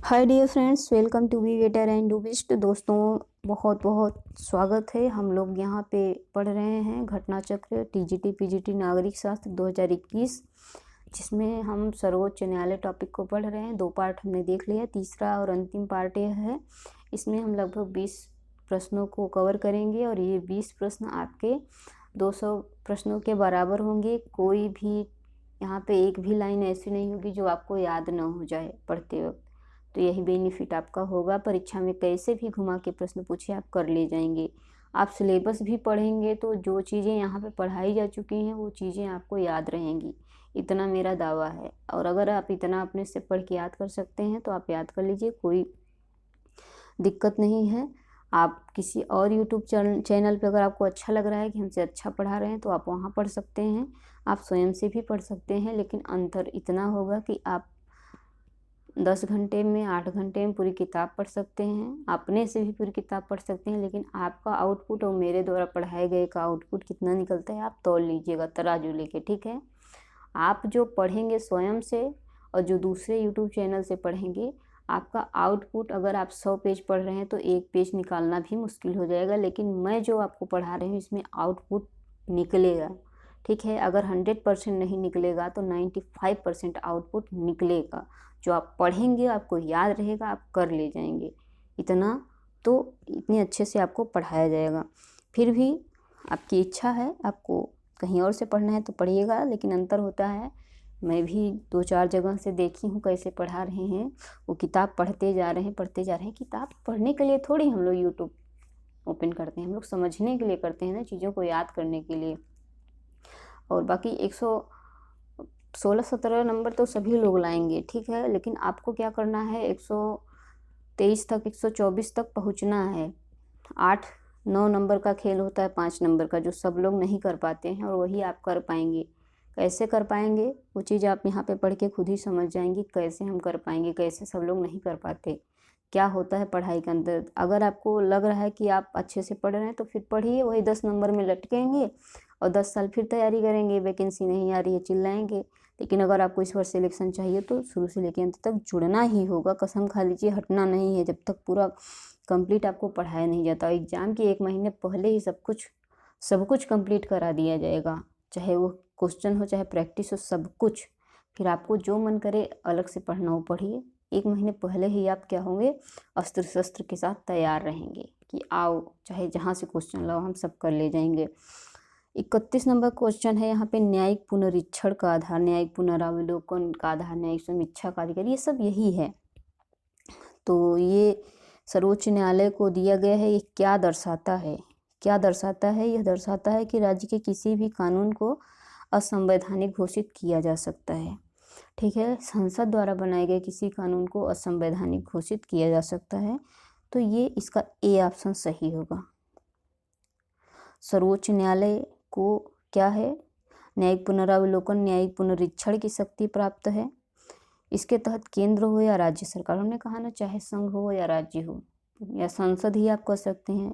Hi dear friends, welcome to be better and do best. दोस्तों, बहुत बहुत स्वागत है। हम लोग यहाँ पे पढ़ रहे हैं घटना चक्र टीजीटी पीजीटी नागरिक शास्त्र 2021, जिसमें हम सर्वोच्च न्यायालय टॉपिक को पढ़ रहे हैं। 2 पार्ट हमने देख लिया, तीसरा और अंतिम पार्ट यह है। इसमें हम लगभग 20 प्रश्नों को कवर करेंगे और ये 20 प्रश्न आपके 200 प्रश्नों के बराबर होंगे। कोई भी यहाँ पे एक भी लाइन ऐसी नहीं होगी जो आपको याद ना हो जाए पढ़ते वक्त। तो यही बेनिफिट आपका होगा। परीक्षा में कैसे भी घुमा के प्रश्न पूछे आप कर ले जाएंगे। आप सिलेबस भी पढ़ेंगे तो जो चीज़ें यहाँ पे पढ़ाई जा चुकी हैं वो चीज़ें आपको याद रहेंगी, इतना मेरा दावा है। और अगर आप इतना अपने से पढ़ के याद कर सकते हैं तो आप याद कर लीजिए, कोई दिक्कत नहीं है। आप किसी और यूट्यूब चैनल पे अगर आपको अच्छा लग रहा है कि हमसे अच्छा पढ़ा रहे हैं तो आप वहाँ पढ़ सकते हैं। आप स्वयं से भी पढ़ सकते हैं, लेकिन अंतर इतना होगा कि आप 10 घंटे में 8 घंटे में पूरी किताब पढ़ सकते हैं। अपने से भी पूरी किताब पढ़ सकते हैं, लेकिन आपका आउटपुट और मेरे द्वारा पढ़ाए गए का आउटपुट कितना निकलता है आप तौल लीजिएगा तराजू लेके, ठीक है। आप जो पढ़ेंगे स्वयं से और जो दूसरे यूट्यूब चैनल से पढ़ेंगे, आपका आउटपुट अगर आप 100 पेज पढ़ रहे हैं तो 1 पेज निकालना भी मुश्किल हो जाएगा। लेकिन मैं जो आपको पढ़ा रही हूँ इसमें आउटपुट निकलेगा, ठीक है। अगर 100% नहीं निकलेगा तो 95% आउटपुट निकलेगा। जो आप पढ़ेंगे आपको याद रहेगा, आप कर ले जाएंगे। इतना तो इतने अच्छे से आपको पढ़ाया जाएगा। फिर भी आपकी इच्छा है, आपको कहीं और से पढ़ना है तो पढ़िएगा, लेकिन अंतर होता है। मैं भी 2-4 जगह से देखी हूँ कैसे पढ़ा रहे हैं। वो किताब पढ़ते जा रहे हैं पढ़ते जा रहे हैं। किताब पढ़ने के लिए थोड़ी हम लोग यूट्यूब ओपन करते हैं, हम लोग समझने के लिए करते हैं ना, चीज़ों को याद करने के लिए। और बाकी 116-17 नंबर तो सभी लोग लाएंगे, ठीक है। लेकिन आपको क्या करना है, 123 तक 124 तक पहुंचना है। 8-9 नंबर का खेल होता है, 5 नंबर का, जो सब लोग नहीं कर पाते हैं और वही आप कर पाएंगे। कैसे कर पाएंगे वो चीज़ आप यहाँ पे पढ़ के खुद ही समझ जाएंगी, कैसे हम कर पाएंगे, कैसे सब लोग नहीं कर पाते, क्या होता है पढ़ाई के अंदर। अगर आपको लग रहा है कि आप अच्छे से पढ़ रहे हैं तो फिर पढ़िए, वही 10 नंबर में लटकेंगे और 10 साल फिर तैयारी करेंगे, वैकेंसी नहीं आ रही है चिल्लाएंगे। लेकिन अगर आपको इस वर्ष सिलेक्शन चाहिए तो शुरू से लेकर अंत तक जुड़ना ही होगा। कसम खा लीजिए, हटना नहीं है जब तक पूरा कंप्लीट आपको पढ़ाया नहीं जाता। एग्ज़ाम के 1 महीने पहले ही सब कुछ कंप्लीट करा दिया जाएगा, चाहे वो क्वेश्चन हो चाहे प्रैक्टिस हो, सब कुछ। फिर आपको जो मन करे अलग से पढ़ना हो पढ़िए। 1 महीने पहले ही आप क्या होंगे, अस्त्र शस्त्र के साथ तैयार रहेंगे कि आओ चाहे जहाँ से क्वेश्चन लाओ हम सब कर ले जाएंगे। 31 नंबर क्वेश्चन है यहाँ पे, न्यायिक पुनरीक्षण का आधार, न्यायिक पुनरावलोकन का आधार, न्यायिक समीक्षा का अधिकार, ये सब यही है। तो ये सर्वोच्च न्यायालय को दिया गया है। ये क्या दर्शाता है, क्या दर्शाता है? यह दर्शाता है कि राज्य के किसी भी कानून को असंवैधानिक घोषित किया जा सकता है, ठीक है। संसद द्वारा बनाए गए किसी कानून को असंवैधानिक घोषित किया जा सकता है। तो ये इसका ए ऑप्शन सही होगा। सर्वोच्च न्यायालय को क्या है, न्यायिक पुनरावलोकन, न्यायिक पुनरीक्षण की शक्ति प्राप्त है। इसके तहत केंद्र हो या राज्य सरकार, हमने कहा ना, चाहे संघ हो या राज्य हो या संसद ही आप कह सकते हैं,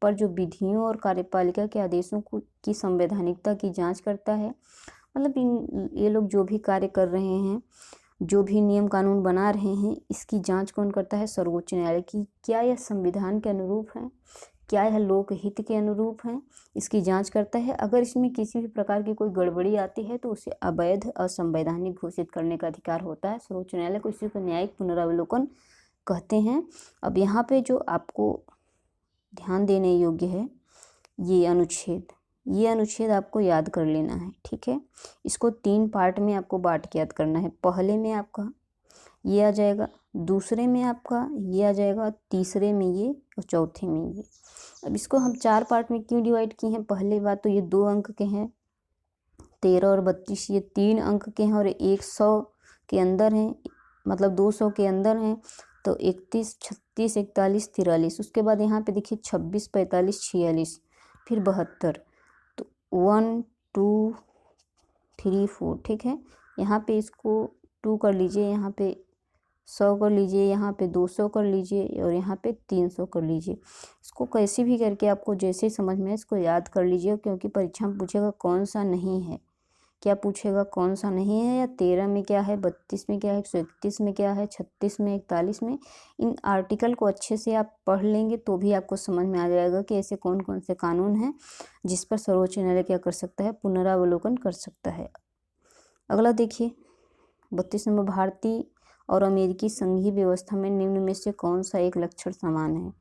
पर जो विधियों और कार्यपालिका के आदेशों की संवैधानिकता की जांच करता है, मतलब ये लोग जो भी कार्य कर रहे हैं, जो भी नियम कानून बना रहे हैं, इसकी जांच कौन करता है? सर्वोच्च न्यायालय की। क्या यह संविधान के अनुरूप है, क्या यह लोकहित के अनुरूप है, इसकी जांच करता है। अगर इसमें किसी भी प्रकार की कोई गड़बड़ी आती है तो उसे अवैध असंवैधानिक घोषित करने का अधिकार होता है सर्वोच्च न्यायालय को। इसी को न्यायिक पुनरावलोकन कहते हैं। अब यहाँ पे जो आपको ध्यान देने योग्य है, ये अनुच्छेद आपको याद कर लेना है, ठीक है। इसको 3 पार्ट में आपको बांट के याद करना है। पहले में आपका ये आ जाएगा, दूसरे में आपका ये आ जाएगा, तीसरे में ये और चौथे में ये। अब इसको हम 4 पार्ट में क्यों डिवाइड किए हैं? पहली बात तो ये 2 अंक के हैं, 13 और 32 ये 3 अंक के हैं और 100 के अंदर हैं, मतलब 200 के अंदर हैं। तो 31, 36, 41, 43, उसके बाद यहाँ पे देखिए 26, 45, 46, फिर 72। तो 1, 2, 3, 4, ठीक है। यहाँ पे इसको 2 कर लीजिए, यहाँ पे 100 कर लीजिए, यहाँ पे 200 कर लीजिए और यहाँ पे 300 कर लीजिए। इसको कैसे भी करके आपको जैसे समझ में इसको याद कर लीजिए, क्योंकि परीक्षा में पूछेगा कौन सा नहीं है क्या पूछेगा, कौन सा नहीं है, या 13 में क्या है, 32 में क्या है, 131 में क्या है, 36 में, 41 में। इन आर्टिकल को अच्छे से आप पढ़ लेंगे तो भी आपको समझ में आ जाएगा कि ऐसे कौन कौन से कानून हैं जिस पर सर्वोच्च न्यायालय क्या कर सकता है, पुनरावलोकन कर सकता है। अगला देखिए 32 नंबर, भारतीय और अमेरिकी संघीय व्यवस्था में निम्न में से कौन सा एक लक्षण समान है।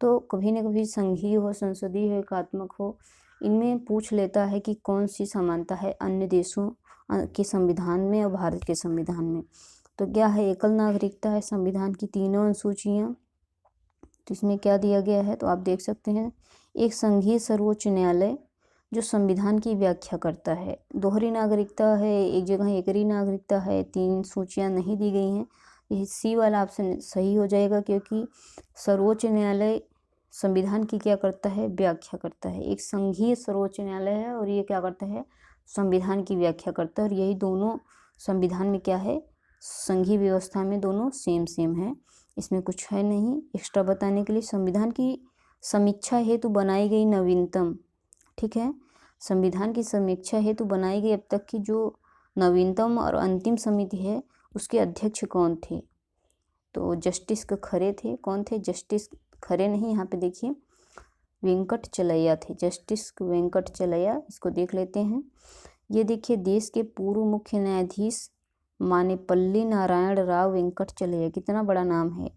तो कभी न कभी संघीय हो, संसदीय हो, एकात्मक हो, इनमें पूछ लेता है कि कौन सी समानता है अन्य देशों के संविधान में और भारत के संविधान में। तो क्या है, एकल नागरिकता है, संविधान की तीनों अनुसूचियाँ। तो इसमें क्या दिया गया है, तो आप देख सकते हैं, एक संघीय सर्वोच्च न्यायालय जो संविधान की व्याख्या करता है। दोहरी नागरिकता है, एक जगह एकरी नागरिकता है, 3 सूचियाँ नहीं दी गई हैं। ये सी वाला ऑप्शन सही हो जाएगा, क्योंकि सर्वोच्च न्यायालय संविधान की क्या करता है, व्याख्या करता है। एक संघीय सर्वोच्च न्यायालय है और ये क्या करता है, संविधान की व्याख्या करता है। और यही दोनों संविधान में क्या है, संघीय व्यवस्था में दोनों सेम सेम है, इसमें कुछ है नहीं एक्स्ट्रा बताने के लिए। संविधान की समीक्षा हेतु बनाई गई नवीनतम, ठीक है, संविधान की समीक्षा हेतु बनाई गई अब तक की जो नवीनतम और अंतिम समिति है उसके अध्यक्ष कौन थे, तो जस्टिस खरे थे। कौन थे, जस्टिस खरे नहीं, यहाँ पे देखिए वेंकट चलैया थे, जस्टिस वेंकट चलैया। इसको देख लेते हैं। ये देखिए, देश के पूर्व मुख्य न्यायाधीश मानेपल्ली नारायण राव वेंकट चलैया, कितना बड़ा नाम है,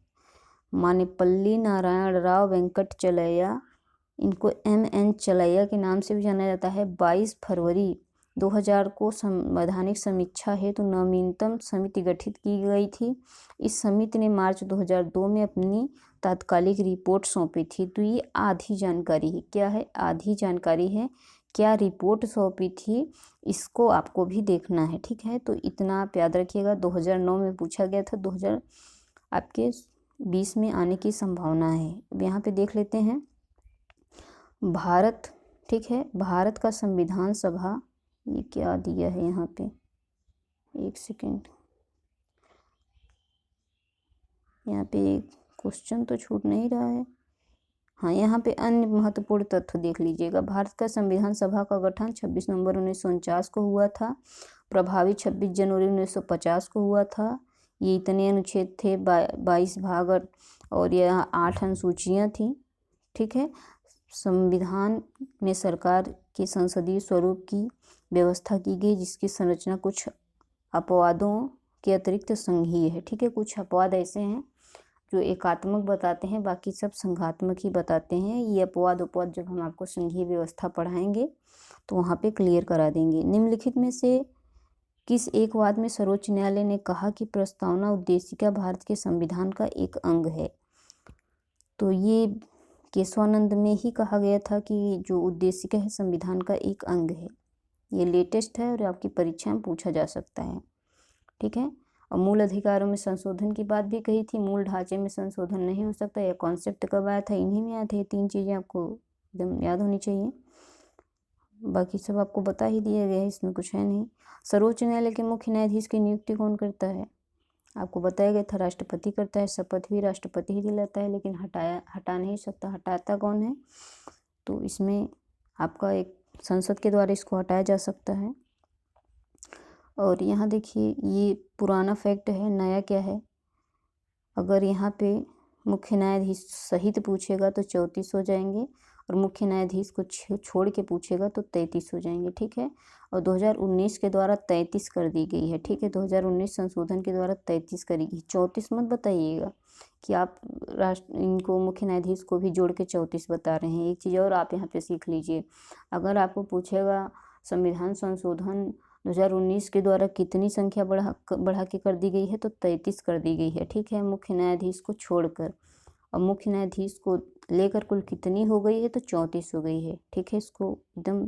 मानेपल्ली नारायण राव वेंकट चलैया। इनको MN चलैया के नाम से भी जाना जाता है। 22 फरवरी 2000 को संवैधानिक समीक्षा हेतु नवीनतम समिति गठित की गई थी। इस समिति ने मार्च 2002 में अपनी तात्कालिक रिपोर्ट सौंपी थी। तो ये आधी जानकारी है, क्या है, आधी जानकारी है। क्या रिपोर्ट सौंपी थी, इसको आपको भी देखना है, ठीक है। तो इतना आप याद रखिएगा, 2009 में पूछा गया था, 2000 आपके 20 में आने की संभावना है। अब यहाँ पे देख लेते हैं भारत, ठीक है, भारत का संविधान सभा, ये क्या दिया है यहाँ पे, एक सेकेंड, यहाँ पे क्वेश्चन तो छूट नहीं रहा है। हाँ, यहाँ पे अन्य महत्वपूर्ण तथ्य देख लीजिएगा। भारत का संविधान सभा का गठन 26 नवंबर 1949 को हुआ था, प्रभावी 26 जनवरी 1950 को हुआ था। ये इतने अनुच्छेद थे, 22 भाग और यह 8 अनुसूचियाँ थी, ठीक है। संविधान में सरकार के संसदीय स्वरूप की व्यवस्था की गई, जिसकी संरचना कुछ अपवादों के अतिरिक्त संघीय है, ठीक है। कुछ अपवाद ऐसे हैं जो एकात्मक बताते हैं, बाकी सब संघात्मक ही बताते हैं। ये अपवाद उपवाद जब हम आपको संघीय व्यवस्था पढ़ाएंगे तो वहाँ पे क्लियर करा देंगे। निम्नलिखित में से किस एक वाद में सर्वोच्च न्यायालय ने कहा कि प्रस्तावना उद्देशिका भारत के संविधान का एक अंग है। तो ये केशवानंद में ही कहा गया था कि जो उद्देशिका है संविधान का एक अंग है। ये लेटेस्ट है और आपकी परीक्षा में पूछा जा सकता है, ठीक है। और मूल अधिकारों में संशोधन की बात भी कही थी, मूल ढांचे में संशोधन नहीं हो सकता। यह कॉन्सेप्ट कब आया था, इन्हीं में आया था। ये 3 चीज़ें आपको एकदम याद होनी चाहिए, बाकी सब आपको बता ही दिया गया है, इसमें कुछ है नहीं। सर्वोच्च न्यायालय के मुख्य न्यायाधीश की नियुक्ति कौन करता है, आपको बताया गया था, राष्ट्रपति करता है। शपथ भी राष्ट्रपति ही दिलाता है, लेकिन हटा नहीं सकता। हटाता कौन है, तो इसमें आपका एक संसद के द्वारा इसको हटाया जा सकता है। और यहाँ देखिए, ये पुराना फैक्ट है, नया क्या है, अगर यहाँ पे मुख्य न्यायाधीश सहित पूछेगा तो 34 हो जाएंगे, और मुख्य न्यायाधीश को छोड़ के पूछेगा तो 33 हो जाएंगे, ठीक है। और 2019 के द्वारा 33 कर दी गई है, ठीक है। 2019 संशोधन के द्वारा 33 करी गई, 34 मत बताइएगा कि आप इनको मुख्य न्यायाधीश को भी जोड़ के 34 बता रहे हैं। एक चीज़ और आप यहाँ पे सीख लीजिए, अगर आपको पूछेगा संविधान संशोधन 2019 के द्वारा कितनी संख्या बढ़ा के कर दी गई है, तो 33 कर दी गई है, ठीक है, मुख्य न्यायाधीश को छोड़कर। और मुख्य न्यायाधीश को लेकर कुल कितनी हो गई है, तो 34 हो गई है, ठीक है। इसको एकदम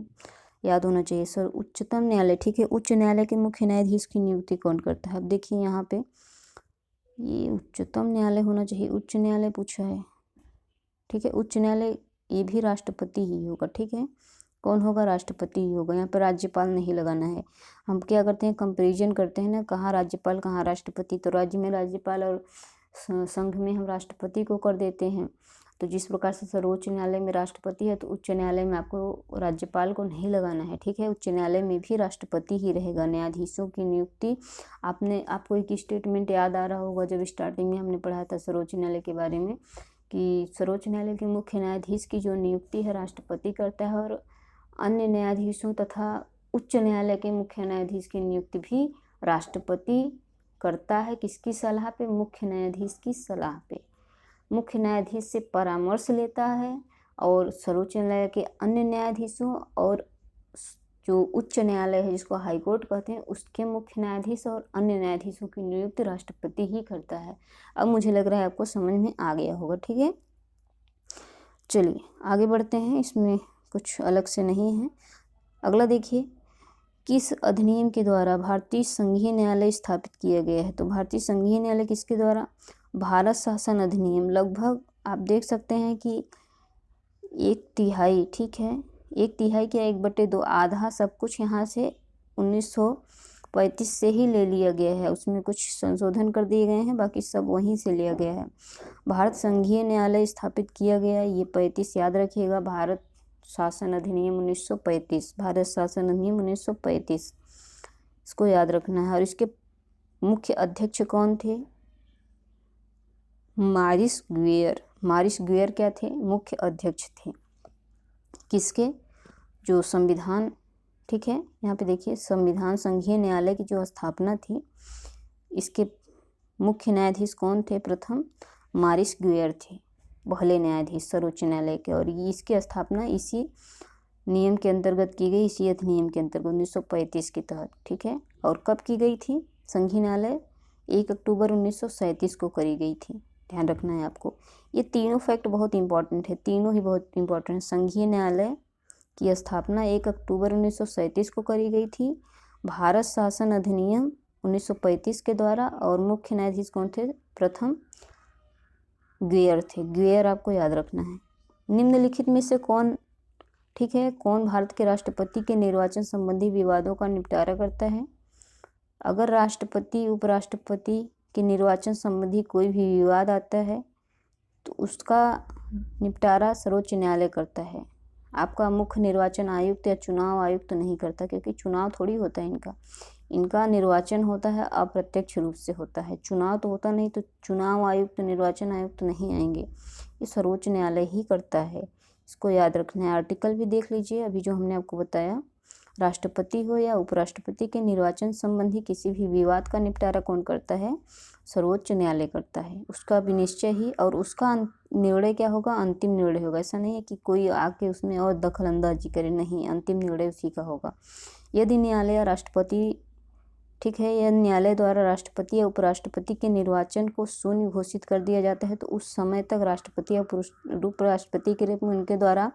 याद होना चाहिए। सर, उच्चतम न्यायालय, ठीक है, उच्च न्यायालय के मुख्य न्यायाधीश की नियुक्ति कौन करता है। अब देखिए यहाँ पे ये उच्चतम न्यायालय होना चाहिए, उच्च न्यायालय पूछा है, ठीक है। उच्च न्यायालय ये भी राष्ट्रपति ही होगा, ठीक है। कौन होगा, राष्ट्रपति ही होगा। यहाँ पर राज्यपाल नहीं लगाना है। हम क्या करते हैं, कंपैरिजन करते हैं ना, कहाँ राज्यपाल कहाँ राष्ट्रपति, तो राज्य में राज्यपाल और संघ में हम राष्ट्रपति को कर देते हैं। तो जिस प्रकार से सर्वोच्च न्यायालय में राष्ट्रपति है, तो उच्च न्यायालय में आपको राज्यपाल को नहीं लगाना है, ठीक है। उच्च न्यायालय में भी राष्ट्रपति ही रहेगा। न्यायाधीशों की नियुक्ति आपको एक स्टेटमेंट याद आ रहा होगा, जब स्टार्टिंग में हमने पढ़ा था सर्वोच्च न्यायालय के बारे में, कि सर्वोच्च न्यायालय के मुख्य न्यायाधीश की जो नियुक्ति है राष्ट्रपति करता है, और अन्य न्यायाधीशों तथा उच्च न्यायालय के मुख्य न्यायाधीश की नियुक्ति भी राष्ट्रपति करता है। किसकी सलाह पे? मुख्य न्यायाधीश की सलाह पे। मुख्य न्यायाधीश से परामर्श लेता है, और सर्वोच्च न्यायालय के अन्य न्यायाधीशों और जो उच्च न्यायालय है जिसको हाई कोर्ट कहते हैं, उसके मुख्य न्यायाधीश और अन्य न्यायाधीशों की नियुक्ति राष्ट्रपति ही करता है। अब मुझे लग रहा है आपको समझ में आ गया होगा, ठीक है। चलिए आगे बढ़ते हैं, इसमें कुछ अलग से नहीं है। अगला देखिए, किस अधिनियम के द्वारा भारतीय संघीय न्यायालय स्थापित किया गया है? तो भारतीय संघीय न्यायालय किसके द्वारा? भारत शासन अधिनियम। लगभग आप देख सकते हैं कि 1/3, ठीक है, 1/3 क्या 1/2, आधा सब कुछ यहाँ से 1935 से ही ले लिया गया है। उसमें कुछ संशोधन कर दिए गए हैं, बाकी सब वहीं से लिया गया है। भारत संघीय न्यायालय स्थापित किया गया, ये 35 याद रखिएगा। भारत शासन अधिनियम 1935, भारत शासन अधिनियम 1935, इसको याद रखना है। और इसके मुख्य अध्यक्ष कौन थे? मॉरिस ग्वेयर। मॉरिस ग्वेयर क्या थे? मुख्य अध्यक्ष थे। किसके? जो संविधान, ठीक है, यहाँ पे देखिए, संविधान संघीय न्यायालय की जो स्थापना थी, इसके मुख्य न्यायाधीश कौन थे? प्रथम मॉरिस ग्वेयर थे, पहले न्यायाधीश सर्वोच्च न्यायालय के। और इसकी स्थापना इसी नियम के अंतर्गत की गई, इसी अधिनियम के अंतर्गत 1935 के तहत, ठीक है। और कब की गई थी संघीय न्यायालय? 1 अक्टूबर 1937 को करी गई थी, ध्यान रखना है आपको। ये तीनों फैक्ट बहुत इंपॉर्टेंट है, तीनों ही बहुत इंपॉर्टेंट है। संघीय न्यायालय की स्थापना 1 अक्टूबर 1937 को करी गई थी, भारत शासन अधिनियम 1935 के द्वारा, और मुख्य न्यायाधीश कौन थे? प्रथम ग्वेयर थे। ग्वेयर आपको याद रखना है। निम्नलिखित में से कौन, ठीक है, कौन भारत के राष्ट्रपति के निर्वाचन संबंधी विवादों का निपटारा करता है? अगर राष्ट्रपति उपराष्ट्रपति के निर्वाचन संबंधी कोई भी विवाद आता है, तो उसका निपटारा सर्वोच्च न्यायालय करता है। आपका मुख्य निर्वाचन आयुक्त या चुनाव आयुक्त नहीं करता, क्योंकि चुनाव थोड़ी होता है इनका निर्वाचन होता है, अप्रत्यक्ष रूप से होता है। चुनाव तो होता नहीं, तो चुनाव आयुक्त निर्वाचन आयुक्त नहीं आएंगे, ये सर्वोच्च न्यायालय ही करता है। इसको याद रखना है। आर्टिकल भी देख लीजिए, अभी जो हमने आपको बताया, राष्ट्रपति हो या उपराष्ट्रपति के निर्वाचन संबंधी किसी भी विवाद का निपटारा कौन करता है? सर्वोच्च न्यायालय करता है। उसका विनिश्चय ही, और उसका निर्णय क्या होगा? अंतिम निर्णय होगा। ऐसा नहीं है कि कोई आके उसमें और दखल अंदाजी करे, नहीं, अंतिम निर्णय उसी का होगा। यदि न्यायालय या राष्ट्रपति, ठीक है, यह न्यायालय द्वारा राष्ट्रपति या उपराष्ट्रपति के निर्वाचन को शून्य घोषित कर दिया जाता है, तो उस समय तक राष्ट्रपति या उपराष्ट्रपति के रूप में उनके द्वारा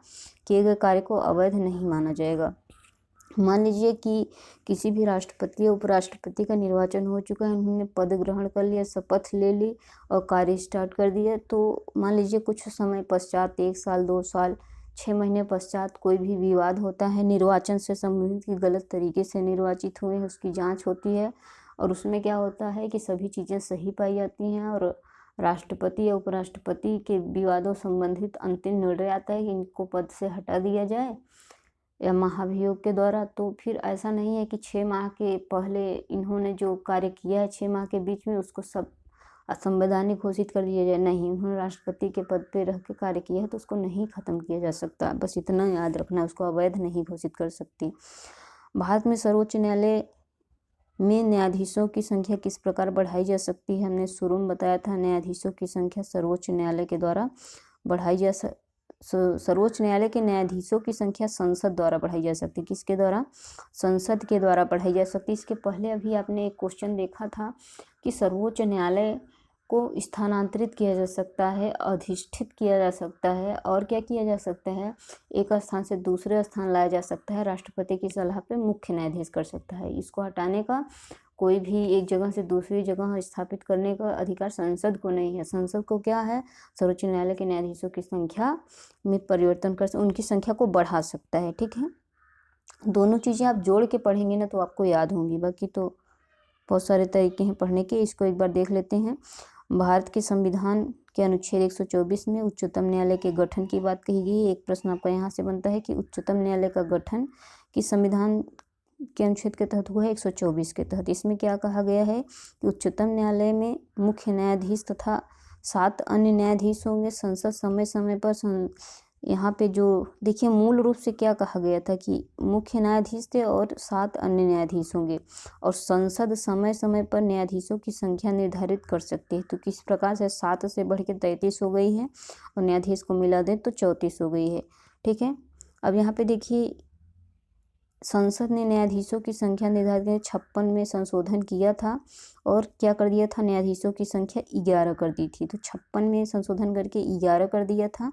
किए गए कार्य को अवैध नहीं माना जाएगा। मान लीजिए कि किसी भी राष्ट्रपति या उपराष्ट्रपति का निर्वाचन हो चुका है, उन्होंने पद ग्रहण कर लिया, शपथ ले ली और कार्य स्टार्ट कर दिया, तो मान लीजिए कुछ समय पश्चात, 1 साल 2 साल 6 महीने पश्चात कोई भी विवाद होता है निर्वाचन से संबंधित, कि गलत तरीके से निर्वाचित हुए हैं, उसकी जांच होती है, और उसमें क्या होता है कि सभी चीज़ें सही पाई जाती हैं, और राष्ट्रपति या उपराष्ट्रपति के विवादों संबंधित अंतिम निर्णय आता है कि इनको पद से हटा दिया जाए या महाभियोग के द्वारा। तो फिर ऐसा नहीं है कि 6 माह के पहले इन्होंने जो कार्य किया है 6 माह के बीच में उसको सब असंवैधानिक घोषित कर दिया जाए, नहीं, उन्होंने राष्ट्रपति के पद पे रह के कार्य किया है, तो उसको नहीं ख़त्म किया जा सकता। बस इतना याद रखना है, उसको अवैध नहीं घोषित कर सकती। भारत में सर्वोच्च न्यायालय में न्यायाधीशों की संख्या किस प्रकार बढ़ाई जा सकती है? हमने शुरू में बताया था, न्यायाधीशों की संख्या सर्वोच्च न्यायालय के द्वारा बढ़ाई जा सर्वोच्च न्यायालय के न्यायाधीशों की संख्या संसद द्वारा बढ़ाई जा सकती है। किसके द्वारा? संसद के द्वारा बढ़ाई जा सकती है। इसके पहले अभी आपने एक क्वेश्चन देखा था कि सर्वोच्च न्यायालय को स्थानांतरित किया जा सकता है, अधिष्ठित किया जा सकता है, और क्या किया जा सकता है, एक स्थान से दूसरे स्थान लाया जा सकता है, राष्ट्रपति की सलाह पे मुख्य न्यायाधीश कर सकता है। इसको हटाने का, कोई भी एक जगह से दूसरी जगह स्थापित करने का अधिकार संसद को नहीं है। संसद को क्या है? सर्वोच्च न्यायालय के न्यायाधीशों की संख्या में परिवर्तन कर, उनकी संख्या को बढ़ा सकता है, ठीक है। दोनों चीज़ें आप जोड़ के पढ़ेंगे ना तो आपको याद होंगी, बाकी तो बहुत सारे तरीके हैं पढ़ने के। इसको एक बार देख लेते हैं। भारत के संविधान के अनुच्छेद 124 में उच्चतम न्यायालय के गठन की बात कही गई है। एक प्रश्न आपका यहाँ से बनता है कि उच्चतम न्यायालय का गठन किस संविधान के अनुच्छेद के तहत हुआ है? 124 के तहत। इसमें क्या कहा गया है कि उच्चतम न्यायालय में मुख्य न्यायाधीश तथा 7 अन्य न्यायाधीश होंगे। संसद समय समय पर यहाँ पे जो देखिए मूल रूप से क्या कहा गया था कि मुख्य न्यायाधीश थे और 7 अन्य न्यायाधीश होंगे और संसद समय समय पर न्यायाधीशों की संख्या निर्धारित कर सकती है। तो किस प्रकार से 7 से बढ़ के 33 हो गई है और न्यायाधीश को मिला दें तो 34 हो गई है। ठीक है, अब यहाँ पे देखिए संसद ने न्यायाधीशों की संख्या निर्धारित 56 में संशोधन किया था और क्या कर दिया था, न्यायाधीशों की संख्या 11 कर दी थी। तो 56 में संशोधन करके 11 कर दिया था।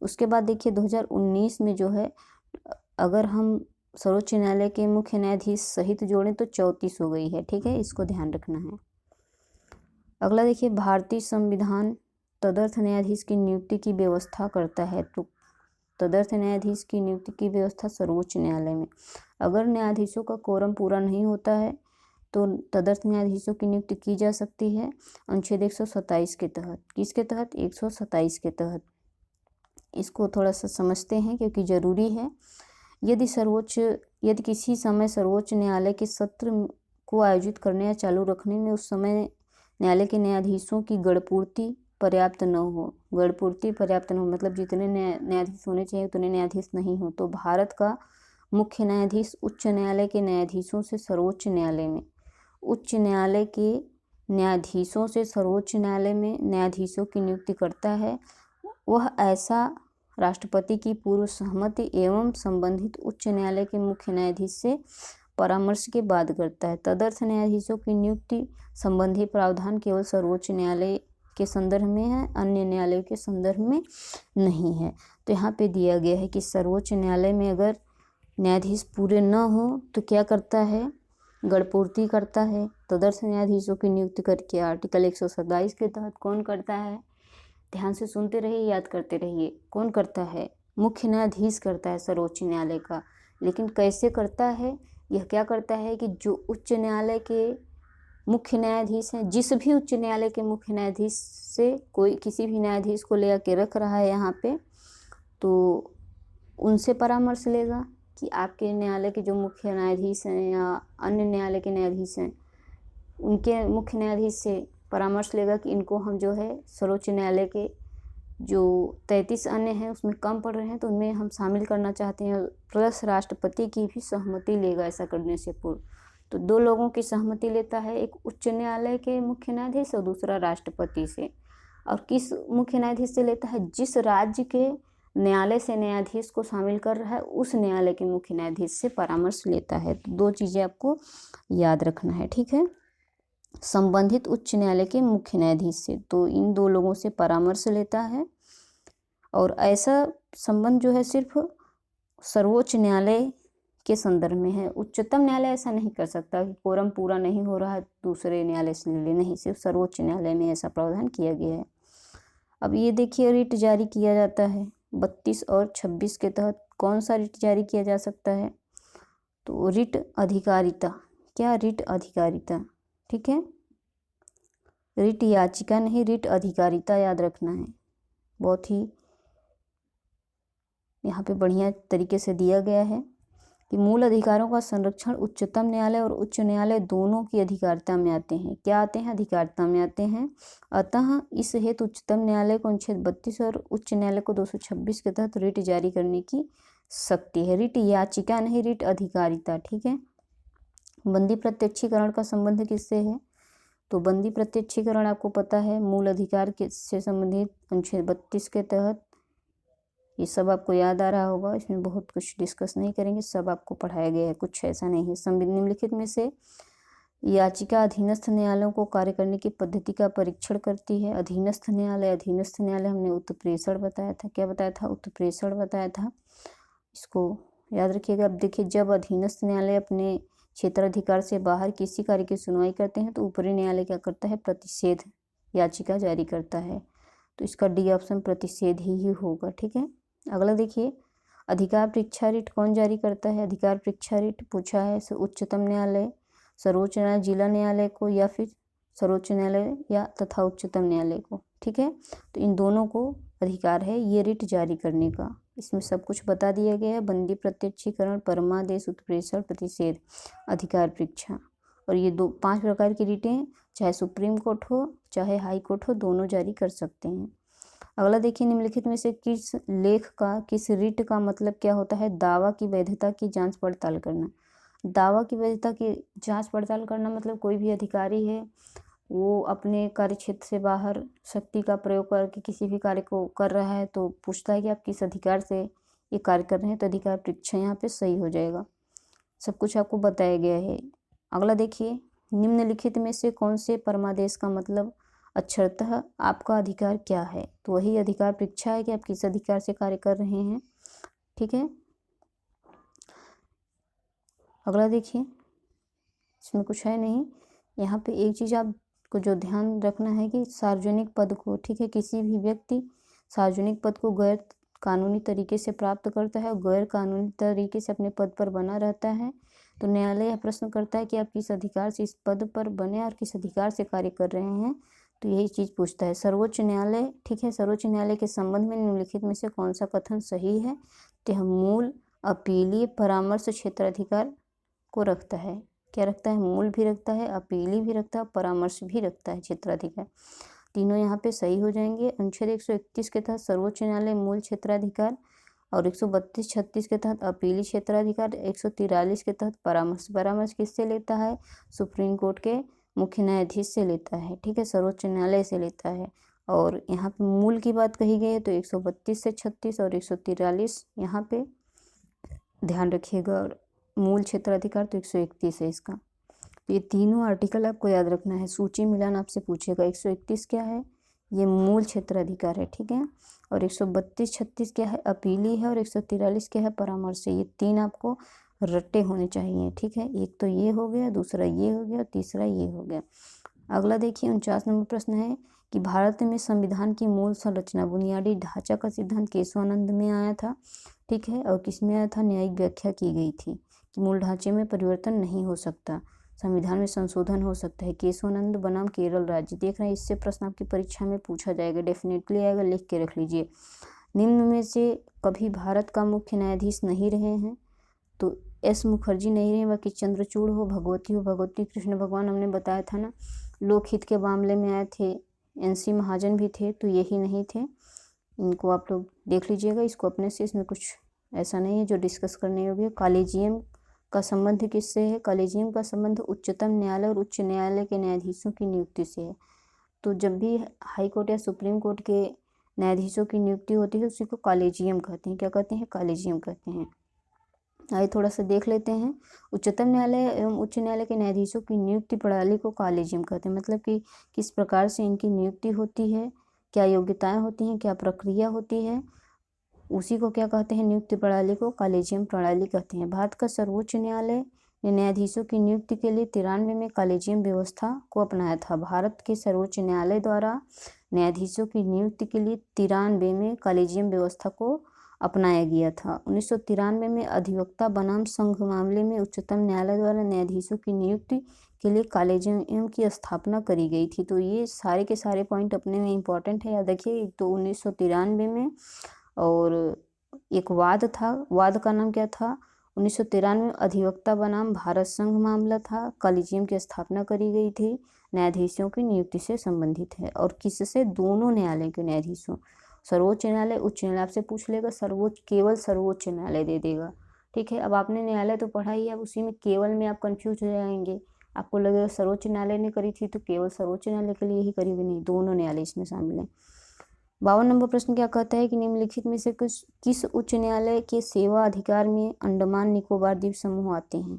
उसके बाद देखिए 2019 में जो है अगर हम सर्वोच्च न्यायालय के मुख्य न्यायाधीश सहित जोड़ें तो 34 हो गई है। ठीक है, इसको ध्यान रखना है। अगला देखिए भारतीय संविधान तदर्थ न्यायाधीश की नियुक्ति की व्यवस्था करता है। तो तदर्थ न्यायाधीश की नियुक्ति की व्यवस्था सर्वोच्च न्यायालय में। अगर न्यायाधीशों का कोरम पूरा नहीं होता है तो तदर्थ न्यायाधीशों की नियुक्ति की जा सकती है अनुच्छेद 127 के तहत। किसके तहत? 127 के तहत। इसको थोड़ा सा समझते हैं क्योंकि ज़रूरी है। यदि किसी समय सर्वोच्च न्यायालय के सत्र को आयोजित करने या चालू रखने में उस समय न्यायालय के न्यायाधीशों की गणपूर्ति पर्याप्त न हो, गणपूर्ति पर्याप्त न हो मतलब जितने न्यायाधीश होने चाहिए उतने न्यायाधीश नहीं हो, तो भारत का मुख्य न्यायाधीश उच्च न्यायालय के न्यायाधीशों से सर्वोच्च न्यायालय में, उच्च न्यायालय के न्यायाधीशों से सर्वोच्च न्यायालय में न्यायाधीशों की नियुक्ति करता है। वह ऐसा राष्ट्रपति की पूर्व सहमति एवं संबंधित उच्च न्यायालय के मुख्य न्यायाधीश से परामर्श के बाद करता है। तदर्थ न्यायाधीशों की नियुक्ति संबंधी प्रावधान केवल सर्वोच्च न्यायालय के संदर्भ में है, अन्य न्यायालयों के संदर्भ में नहीं है। तो यहाँ पे दिया गया है कि सर्वोच्च न्यायालय में अगर न्यायाधीश पूरे न हो तो क्या करता है, गणपूर्ति करता है। तदर्थ न्यायाधीशों की नियुक्ति करके आर्टिकल 127 के तहत कौन करता है? ध्यान से सुनते रहिए, याद करते रहिए। कौन करता है? मुख्य न्यायाधीश करता है सर्वोच्च न्यायालय का। लेकिन कैसे करता है? यह क्या करता है कि जो उच्च न्यायालय के मुख्य न्यायाधीश हैं, जिस भी उच्च न्यायालय के मुख्य न्यायाधीश से कोई किसी भी न्यायाधीश को ले आके रख रहा है यहाँ पे, तो उनसे परामर्श लेगा कि आपके न्यायालय के जो मुख्य न्यायाधीश हैं या अन्य न्यायालय के न्यायाधीश हैं उनके मुख्य न्यायाधीश से परामर्श लेगा कि इनको हम जो है सर्वोच्च न्यायालय के जो 33 अन्य हैं उसमें कम पड़ रहे हैं तो उनमें हम शामिल करना चाहते हैं, प्लस राष्ट्रपति की भी सहमति लेगा ऐसा करने से पूर्व। तो 2 लोगों की सहमति लेता है, एक उच्च न्यायालय के मुख्य न्यायाधीश और दूसरा राष्ट्रपति से। और किस मुख्य न्यायाधीश से लेता है? जिस राज्य के न्यायालय से न्यायाधीश को शामिल कर रहा है उस न्यायालय के मुख्य न्यायाधीश से परामर्श लेता है। तो 2 चीज़ें आपको याद रखना है। ठीक है, संबंधित उच्च न्यायालय के मुख्य न्यायाधीश से, तो इन 2 लोगों से परामर्श लेता है। और ऐसा संबंध जो है सिर्फ सर्वोच्च न्यायालय के संदर्भ में है। उच्चतम न्यायालय ऐसा नहीं कर सकता कि कोरम पूरा नहीं हो रहा है दूसरे न्यायालय से ले ले, नहीं, सिर्फ सर्वोच्च न्यायालय में ऐसा प्रावधान किया गया है। अब ये देखिए रिट जारी किया जाता है 32 और 26 के तहत। कौन सा रिट जारी किया जा सकता है? तो रिट अधिकारिता। क्या? रिट अधिकारिता। ठीक है, रिट याचिका नहीं, रिट अधिकारिता याद रखना है। बहुत ही यहाँ पे बढ़िया तरीके से दिया गया है कि मूल अधिकारों का संरक्षण उच्चतम न्यायालय और उच्च न्यायालय दोनों की अधिकारिता में आते हैं। क्या आते हैं? अधिकारिता में आते हैं। अतः इस हेतु उच्चतम न्यायालय को अनुच्छेद 32 और उच्च न्यायालय को 226 के तहत रिट जारी करने की शक्ति है। रिट याचिका नहीं, रिट अधिकारिता। ठीक है, बंदी प्रत्यक्षीकरण का संबंध किससे है? तो बंदी प्रत्यक्षीकरण आपको पता है मूल अधिकार के से संबंधित अनुच्छेद 32 के तहत। ये सब आपको याद आ रहा होगा, इसमें बहुत कुछ डिस्कस नहीं करेंगे, सब आपको पढ़ाया गया है, कुछ ऐसा नहीं है। निम्नलिखित में से याचिका अधीनस्थ न्यायालयों को कार्य करने की पद्धति का परीक्षण करती है। अधीनस्थ न्यायालय हमने उत्प्रेषण बताया था। क्या बताया था? उत्प्रेषण बताया था। इसको याद रखिएगा। अब देखिए, जब अधीनस्थ न्यायालय अपने क्षेत्राधिकार से बाहर किसी कार्य की सुनवाई करते हैं तो ऊपरी न्यायालय क्या करता है? प्रतिषेध याचिका जारी करता है। तो इसका डी ऑप्शन प्रतिषेध ही होगा। ठीक है, अगला देखिए, अधिकार परीक्षा रिट कौन जारी करता है? अधिकार परीक्षा रिट पूछा है उच्चतम न्यायालय, सर्वोच्च न्यायालय, जिला न्यायालय को या फिर सर्वोच्च न्यायालय या तथा उच्चतम न्यायालय को। ठीक है, तो इन दोनों को अधिकार है ये रिट जारी करने का। इसमें सब कुछ बता दिया गया है, बंदी, प्रत्यक्षीकरण, परमादेश, उत्प्रेषण, प्रतिषेध, अधिकार परीक्षा। और ये 5 प्रकार की रिटें चाहे सुप्रीम कोर्ट हो चाहे हाई कोर्ट हो, दोनों जारी कर सकते हैं। अगला देखिए, निम्नलिखित में से किस लेख का, किस रिट का मतलब क्या होता है? दावा की वैधता की जांच पड़ताल करना। दावा की वैधता की जांच पड़ताल करना मतलब कोई भी अधिकारी है वो अपने कार्य क्षेत्र से बाहर शक्ति का प्रयोग करके किसी भी कार्य को कर रहा है तो पूछता है कि आप किस अधिकार से ये कार्य कर रहे हैं, तो अधिकार परीक्षा यहाँ पे सही हो जाएगा। सब कुछ आपको बताया गया है। अगला देखिए, निम्नलिखित में से कौन से परमादेश का मतलब अक्षरतः आपका अधिकार क्या है? तो वही अधिकार परीक्षा है कि आप किस अधिकार से कार्य कर रहे हैं। ठीक है, अगला देखिए, इसमें कुछ है नहीं। यहाँ पे एक चीज़ आपको जो ध्यान रखना है कि सार्वजनिक पद को, ठीक है, किसी भी व्यक्ति सार्वजनिक पद को गैर कानूनी तरीके से प्राप्त करता है और गैर कानूनी तरीके से अपने पद पर बना रहता है तो न्यायालय यह प्रश्न करता है कि आप किस अधिकार से इस पद पर बने और किस अधिकार से कार्य कर रहे हैं, तो यही चीज़ पूछता है सर्वोच्च न्यायालय। ठीक है, सर्वोच्च न्यायालय के संबंध में निम्नलिखित में से कौन सा कथन सही है? तो यह मूल, अपीलीय, परामर्श क्षेत्राधिकार को रखता है। क्या रखता है? मूल भी रखता है, अपीली भी रखता है, परामर्श भी रखता है क्षेत्राधिकार। तीनों यहाँ पे सही हो जाएंगे। अनुच्छेद 131 के तहत सर्वोच्च न्यायालय मूल क्षेत्राधिकार और 132-36 के तहत अपीली क्षेत्राधिकार, 143 के तहत परामर्श। परामर्श किससे लेता है? सुप्रीम कोर्ट के मुख्य न्यायाधीश से लेता है। ठीक है, सर्वोच्च न्यायालय से लेता है। और यहाँ पे मूल की बात कही गई है तो 132 से 36 और 143 यहाँ पे ध्यान रखिएगा। और मूल क्षेत्राधिकार तो 131 है इसका। तो ये तीनों आर्टिकल आपको याद रखना है। सूची मिलान आपसे पूछेगा। 131 क्या है? ये मूल क्षेत्राधिकार है। ठीक है, और 132-36 क्या है? अपीली है। और 143 क्या है? परामर्श है। ये 3 आपको रट्टे होने चाहिए। ठीक है, एक तो ये हो गया, दूसरा ये हो गया, तीसरा ये हो गया। अगला देखिए, 49 नंबर प्रश्न है कि भारत में संविधान की मूल संरचना, बुनियादी ढांचा का सिद्धांत केशवानंद में आया था। ठीक है, और किसमें आया था? न्यायिक व्याख्या की गई थी कि मूल ढांचे में परिवर्तन नहीं हो सकता, संविधान में संशोधन हो सकता है। केशवानंद बनाम केरल राज्य। देख रहे हैं, इससे प्रश्न आपकी परीक्षा में पूछा जाएगा, डेफिनेटली आएगा, लिख के रख लीजिए। निम्न में से कभी भारत का मुख्य न्यायाधीश नहीं रहे हैं? तो एस मुखर्जी नहीं रहे, बाकी चंद्रचूड़ हो, भगवती कृष्ण भगवान हमने बताया था ना, लोकहित के मामले में आए थे। NC महाजन भी थे, तो यही नहीं थे। इनको आप लोग देख लीजिएगा, इसको अपने से, इसमें कुछ ऐसा नहीं है जो डिस्कस करने योग्य है। कॉलेजियम का संबंध किससे है? कॉलेजियम का संबंध उच्चतम न्यायालय और उच्च न्यायालय के न्यायाधीशों की नियुक्ति से है। तो जब भी हाई कोर्ट या सुप्रीम कोर्ट के न्यायाधीशों की नियुक्ति होती है उसी को कॉलेजियम कहते हैं। क्या कहते हैं? कॉलेजियम कहते हैं। आइए थोड़ा सा देख लेते हैं। उच्चतम न्यायालय एवं उच्च न्यायालय के न्यायाधीशों की नियुक्ति प्रणाली को कॉलेजियम कहते हैं। मतलब कि किस प्रकार से इनकी नियुक्ति होती है, क्या योग्यताएं होती हैं, क्या प्रक्रिया होती है, उसी को क्या कहते हैं? नियुक्ति प्रणाली को कॉलेजियम प्रणाली कहते हैं। भारत का सर्वोच्च न्यायालय ने न्यायाधीशों की नियुक्ति के लिए 93 में कॉलेजियम व्यवस्था को अपनाया था। भारत के सर्वोच्च न्यायालय द्वारा न्यायाधीशों की नियुक्ति के लिए 93 में कॉलेजियम व्यवस्था को अपनाया गया था। 1993 में अधिवक्ता बनाम संघ मामले में उच्चतम न्यायालय द्वारा न्यायाधीशों की नियुक्ति के लिए कॉलेजियम की स्थापना करी गई थी। तो ये सारे के सारे पॉइंट अपने में इम्पॉर्टेंट है, याद रखिए। एक तो 1993 में, और एक वाद था, वाद का नाम क्या था? 1993 में अधिवक्ता बनाम भारत संघ मामला था। कॉलेजियम की स्थापना करी गई थी, न्यायाधीशों की नियुक्ति से संबंधित है। और किससे? दोनों न्यायालय के न्यायाधीशों, सर्वोच्च न्यायालय, उच्च न्यायालय। आपसे पूछ लेगा सर्वोच्च, केवल सर्वोच्च न्यायालय दे देगा। ठीक है, अब आपने न्यायालय तो पढ़ा ही है, अब उसी में केवल में आप कंफ्यूज हो जाएंगे। आपको लगेगा सर्वोच्च न्यायालय ने करी थी तो केवल सर्वोच्च न्यायालय के लिए ही करी हुई, नहीं, दोनों न्यायालय इसमें शामिल है। 52 नंबर प्रश्न क्या कहता है कि निम्नलिखित में से किस उच्च न्यायालय के सेवा अधिकार में अंडमान निकोबार द्वीप समूह आते हैं?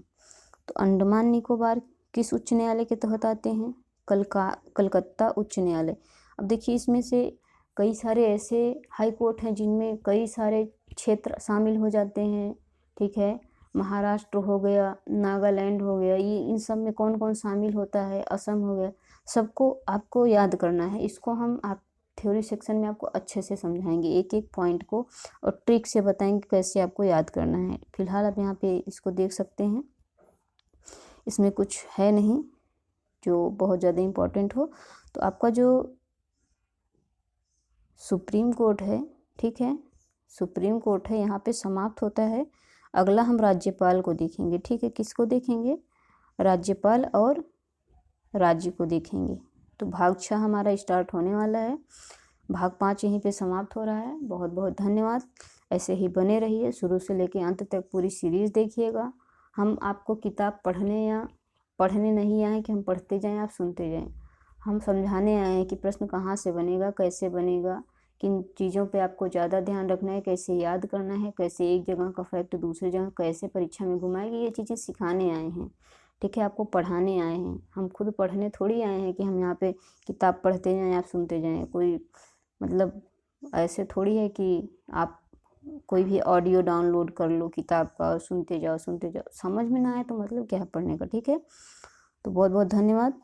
तो अंडमान निकोबार किस उच्च न्यायालय के तहत आते हैं? कलकत्ता उच्च न्यायालय। अब देखिए, इसमें से कई सारे ऐसे हाई कोर्ट हैं जिनमें कई सारे क्षेत्र शामिल हो जाते हैं। ठीक है, महाराष्ट्र हो गया, नागालैंड हो गया, ये इन सब में कौन कौन शामिल होता है, असम हो गया, सबको आपको याद करना है। इसको हम आप थ्योरी सेक्शन में आपको अच्छे से समझाएंगे, एक एक पॉइंट को, और ट्रिक से बताएंगे कैसे आपको याद करना है। फिलहाल आप यहाँ पे इसको देख सकते हैं, इसमें कुछ है नहीं। जो बहुत ज़्यादा इम्पोर्टेंट हो। तो आपका जो सुप्रीम कोर्ट है, ठीक है, सुप्रीम कोर्ट है, यहाँ पे समाप्त होता है। अगला हम राज्यपाल को देखेंगे, ठीक है। किसको देखेंगे? राज्यपाल और राज्य को देखेंगे। तो भाग 6 हमारा स्टार्ट होने वाला है। भाग 5 यहीं पे समाप्त हो रहा है। बहुत बहुत धन्यवाद। ऐसे ही बने रहिए, शुरू से लेकर अंत तक पूरी सीरीज़ देखिएगा। हम आपको किताब पढ़ने नहीं आए कि हम पढ़ते जाएं, आप सुनते जाएं। हम समझाने आए हैं कि प्रश्न कहाँ से बनेगा, कैसे बनेगा, किन चीज़ों पे आपको ज़्यादा ध्यान रखना है, कैसे याद करना है, कैसे एक जगह का फैक्ट दूसरी जगह कैसे परीक्षा में घुमाएगी, ये चीज़ें सिखाने आए हैं, ठीक है। आपको पढ़ाने आए हैं, हम खुद पढ़ने थोड़ी आए हैं कि हम यहाँ पे किताब पढ़ते जाएं, आप सुनते जाएं। कोई मतलब ऐसे थोड़ी है कि आप कोई भी ऑडियो डाउनलोड कर लो किताब का और सुनते जाओ। समझ में ना आए तो मतलब क्या है पढ़ने का, ठीक है। तो बहुत बहुत धन्यवाद।